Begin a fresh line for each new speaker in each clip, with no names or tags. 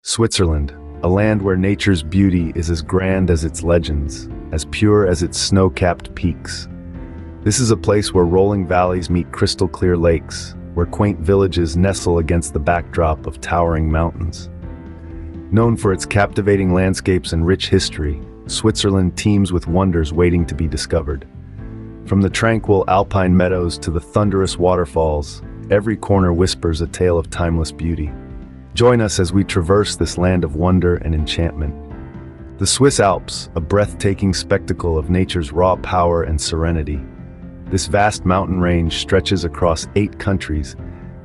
Switzerland, a land where nature's beauty is as grand as its legends, as pure as its snow-capped peaks. This is a place where rolling valleys meet crystal-clear lakes, where quaint villages nestle against the backdrop of towering mountains. Known for its captivating landscapes and rich history, Switzerland teems with wonders waiting to be discovered. From the tranquil alpine meadows to the thunderous waterfalls, every corner whispers a tale of timeless beauty. Join us as we traverse this land of wonder and enchantment. The Swiss Alps, a breathtaking spectacle of nature's raw power and serenity. This vast mountain range stretches across 8 countries,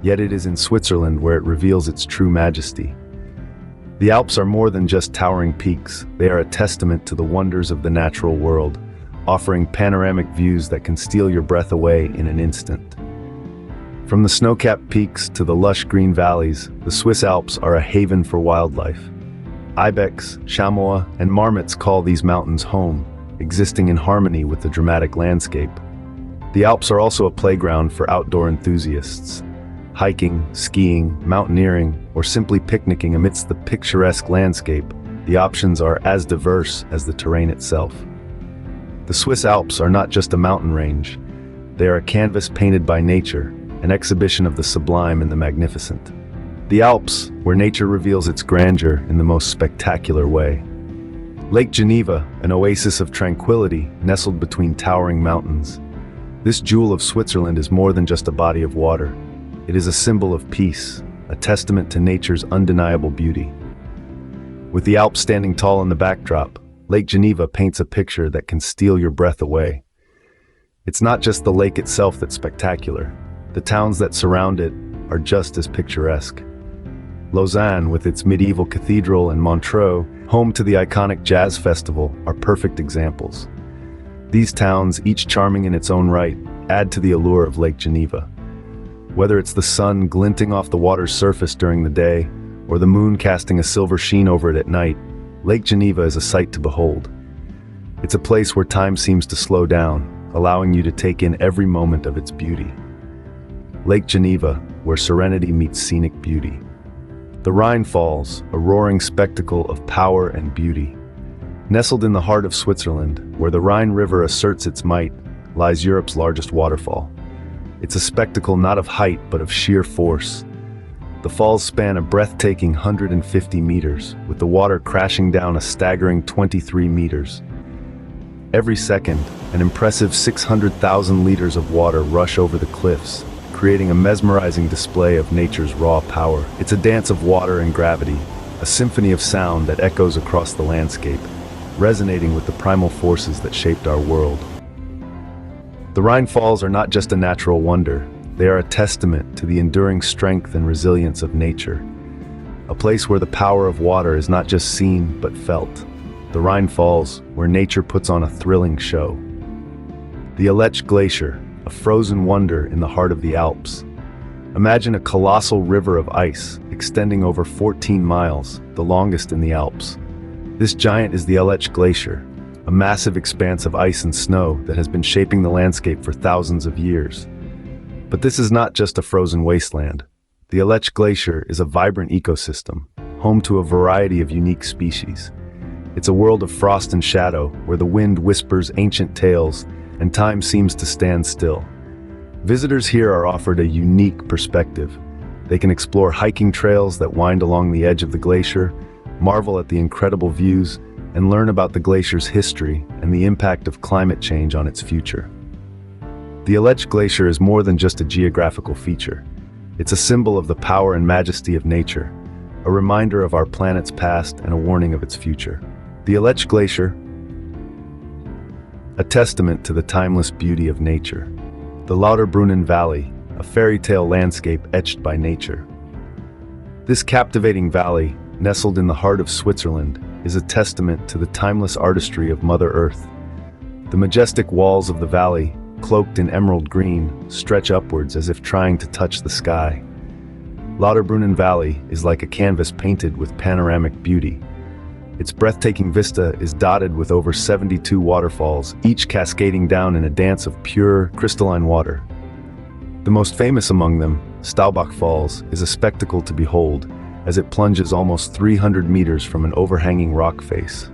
yet it is in Switzerland where it reveals its true majesty. The Alps are more than just towering peaks, they are a testament to the wonders of the natural world, offering panoramic views that can steal your breath away in an instant. From the snow-capped peaks to the lush green valleys, the Swiss Alps are a haven for wildlife. Ibex, chamois, and marmots call these mountains home, existing in harmony with the dramatic landscape. The Alps are also a playground for outdoor enthusiasts. Hiking, skiing, mountaineering, or simply picnicking amidst the picturesque landscape, the options are as diverse as the terrain itself. The Swiss Alps are not just a mountain range. They are a canvas painted by nature, an exhibition of the sublime and the magnificent. The Alps, where nature reveals its grandeur in the most spectacular way. Lake Geneva, an oasis of tranquility nestled between towering mountains. This jewel of Switzerland is more than just a body of water. It is a symbol of peace, a testament to nature's undeniable beauty. With the Alps standing tall in the backdrop, Lake Geneva paints a picture that can steal your breath away. It's not just the lake itself that's spectacular. The towns that surround it are just as picturesque. Lausanne, with its medieval cathedral, and Montreux, home to the iconic jazz festival, are perfect examples. These towns, each charming in its own right, add to the allure of Lake Geneva. Whether it's the sun glinting off the water's surface during the day, or the moon casting a silver sheen over it at night, Lake Geneva is a sight to behold. It's a place where time seems to slow down, allowing you to take in every moment of its beauty. Lake Geneva, where serenity meets scenic beauty. The Rhine Falls, a roaring spectacle of power and beauty. Nestled in the heart of Switzerland, where the Rhine River asserts its might, lies Europe's largest waterfall. It's a spectacle not of height, but of sheer force. The falls span a breathtaking 150 meters, with the water crashing down a staggering 23 meters. Every second, an impressive 600,000 liters of water rush over the cliffs, creating a mesmerizing display of nature's raw power. It's a dance of water and gravity, a symphony of sound that echoes across the landscape, resonating with the primal forces that shaped our world. The Rhine Falls are not just a natural wonder, they are a testament to the enduring strength and resilience of nature. A place where the power of water is not just seen, but felt. The Rhine Falls, where nature puts on a thrilling show. The Aletsch Glacier, a frozen wonder in the heart of the Alps. Imagine a colossal river of ice extending over 14 miles, the longest in the Alps. This giant is the Aletsch Glacier, a massive expanse of ice and snow that has been shaping the landscape for thousands of years. But this is not just a frozen wasteland. The Aletsch Glacier is a vibrant ecosystem, home to a variety of unique species. It's a world of frost and shadow, where the wind whispers ancient tales and time seems to stand still. Visitors here are offered a unique perspective. They can explore hiking trails that wind along the edge of the glacier, marvel at the incredible views, and learn about the glacier's history and the impact of climate change on its future. The Aletsch Glacier is more than just a geographical feature. It's a symbol of the power and majesty of nature, a reminder of our planet's past and a warning of its future. The Aletsch Glacier, a testament to the timeless beauty of nature. The Lauterbrunnen Valley, a fairy tale landscape etched by nature. This captivating valley, nestled in the heart of Switzerland, is a testament to the timeless artistry of Mother Earth. The majestic walls of the valley, cloaked in emerald green, stretch upwards as if trying to touch the sky. Lauterbrunnen Valley is like a canvas painted with panoramic beauty. Its breathtaking vista is dotted with over 72 waterfalls, each cascading down in a dance of pure, crystalline water. The most famous among them, Staubach Falls, is a spectacle to behold, as it plunges almost 300 meters from an overhanging rock face.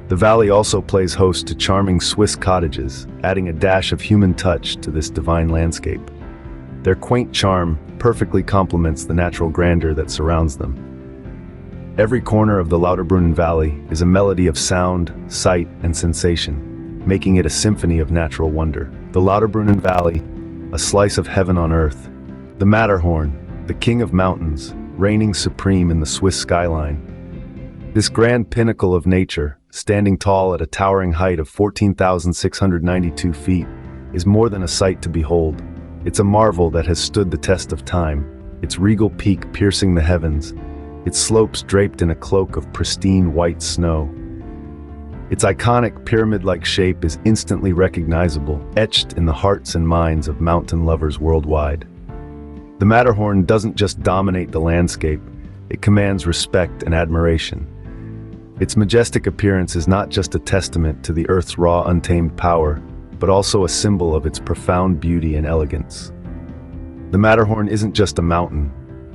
The valley also plays host to charming Swiss cottages, adding a dash of human touch to this divine landscape. Their quaint charm perfectly complements the natural grandeur that surrounds them. Every corner of the Lauterbrunnen Valley is a melody of sound, sight, and sensation, making it a symphony of natural wonder. The Lauterbrunnen Valley, a slice of heaven on earth. The Matterhorn, the king of mountains, reigning supreme in the Swiss skyline. This grand pinnacle of nature, standing tall at a towering height of 14,692 feet, is more than a sight to behold. It's a marvel that has stood the test of time, its regal peak piercing the heavens, its slopes draped in a cloak of pristine white snow. Its iconic pyramid-like shape is instantly recognizable, etched in the hearts and minds of mountain lovers worldwide. The Matterhorn doesn't just dominate the landscape, it commands respect and admiration. Its majestic appearance is not just a testament to the Earth's raw, untamed power, but also a symbol of its profound beauty and elegance. The Matterhorn isn't just a mountain,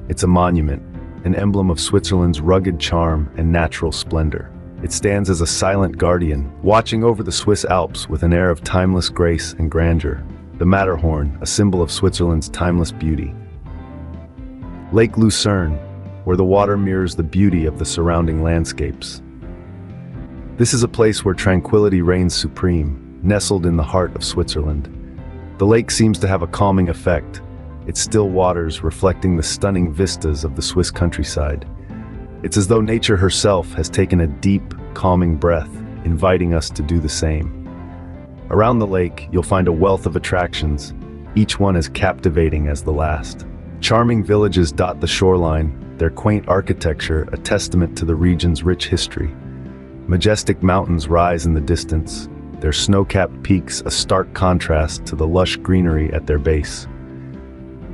it's a monument, an emblem of Switzerland's rugged charm and natural splendor. It stands as a silent guardian, watching over the Swiss Alps with an air of timeless grace and grandeur. The Matterhorn, a symbol of Switzerland's timeless beauty. Lake Lucerne, where the water mirrors the beauty of the surrounding landscapes. This is a place where tranquility reigns supreme, nestled in the heart of Switzerland. The lake seems to have a calming effect, its still waters reflecting the stunning vistas of the Swiss countryside. It's as though nature herself has taken a deep, calming breath, inviting us to do the same. Around the lake, you'll find a wealth of attractions, each one as captivating as the last. Charming villages dot the shoreline, their quaint architecture a testament to the region's rich history. Majestic mountains rise in the distance, their snow-capped peaks a stark contrast to the lush greenery at their base.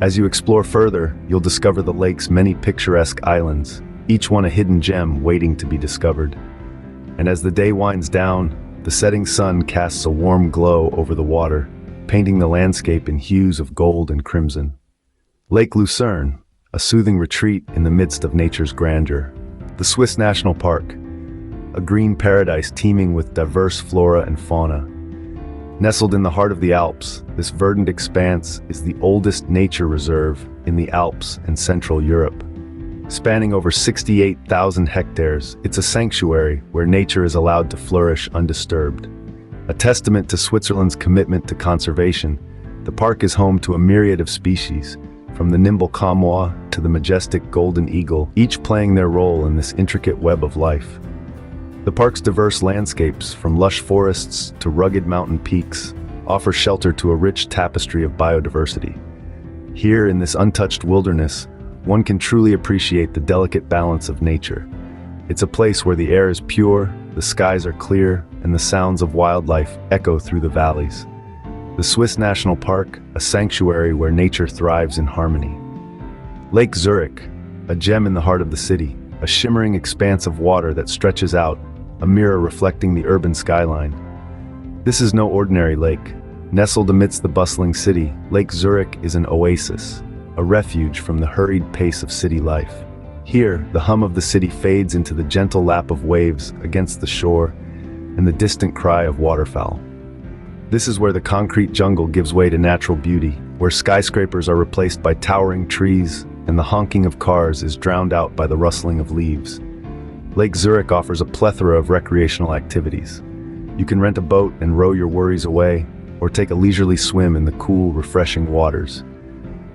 As you explore further, you'll discover the lake's many picturesque islands, each one a hidden gem waiting to be discovered. And as the day winds down, the setting sun casts a warm glow over the water, painting the landscape in hues of gold and crimson. Lake Lucerne, a soothing retreat in the midst of nature's grandeur. The Swiss National Park, a green paradise teeming with diverse flora and fauna. Nestled in the heart of the Alps, this verdant expanse is the oldest nature reserve in the Alps and Central Europe. Spanning over 68,000 hectares, it's a sanctuary where nature is allowed to flourish undisturbed. A testament to Switzerland's commitment to conservation, the park is home to a myriad of species, from the nimble chamois to the majestic golden eagle, each playing their role in this intricate web of life. The park's diverse landscapes, from lush forests to rugged mountain peaks, offer shelter to a rich tapestry of biodiversity. Here, in this untouched wilderness, one can truly appreciate the delicate balance of nature. It's a place where the air is pure, the skies are clear, and the sounds of wildlife echo through the valleys. The Swiss National Park, a sanctuary where nature thrives in harmony. Lake Zurich, a gem in the heart of the city, a shimmering expanse of water that stretches out, a mirror reflecting the urban skyline. This is no ordinary lake. Nestled amidst the bustling city, Lake Zurich is an oasis, a refuge from the hurried pace of city life. Here, the hum of the city fades into the gentle lap of waves against the shore and the distant cry of waterfowl. This is where the concrete jungle gives way to natural beauty, where skyscrapers are replaced by towering trees and the honking of cars is drowned out by the rustling of leaves. Lake Zurich offers a plethora of recreational activities. You can rent a boat and row your worries away, or take a leisurely swim in the cool, refreshing waters.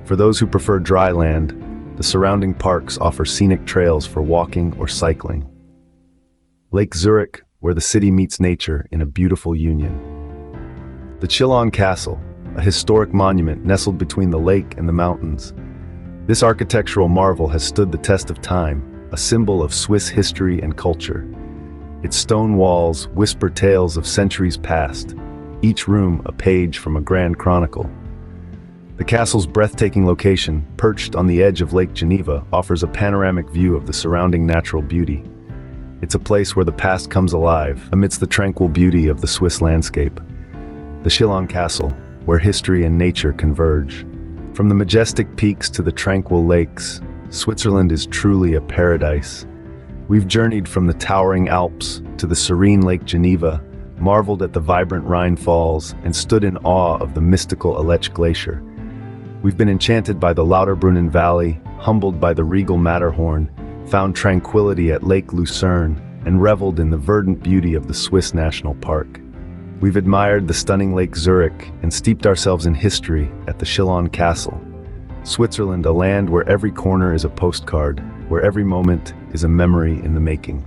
For those who prefer dry land, the surrounding parks offer scenic trails for walking or cycling. Lake Zurich, where the city meets nature in a beautiful union. The Chillon Castle, a historic monument nestled between the lake and the mountains. This architectural marvel has stood the test of time, a symbol of Swiss history and culture. Its stone walls whisper tales of centuries past, each room a page from a grand chronicle. The castle's breathtaking location, perched on the edge of Lake Geneva, offers a panoramic view of the surrounding natural beauty. It's a place where the past comes alive, amidst the tranquil beauty of the Swiss landscape. The Chillon Castle, where history and nature converge. From the majestic peaks to the tranquil lakes, Switzerland is truly a paradise. We've journeyed from the towering Alps to the serene Lake Geneva, marveled at the vibrant Rhine Falls, and stood in awe of the mystical Aletsch Glacier. We've been enchanted by the Lauterbrunnen Valley, humbled by the Regal Matterhorn, found tranquility at Lake Lucerne, and reveled in the verdant beauty of the Swiss National Park. We've admired the stunning Lake Zurich and steeped ourselves in history at the Chillon Castle. Switzerland, a land where every corner is a postcard, where every moment is a memory in the making.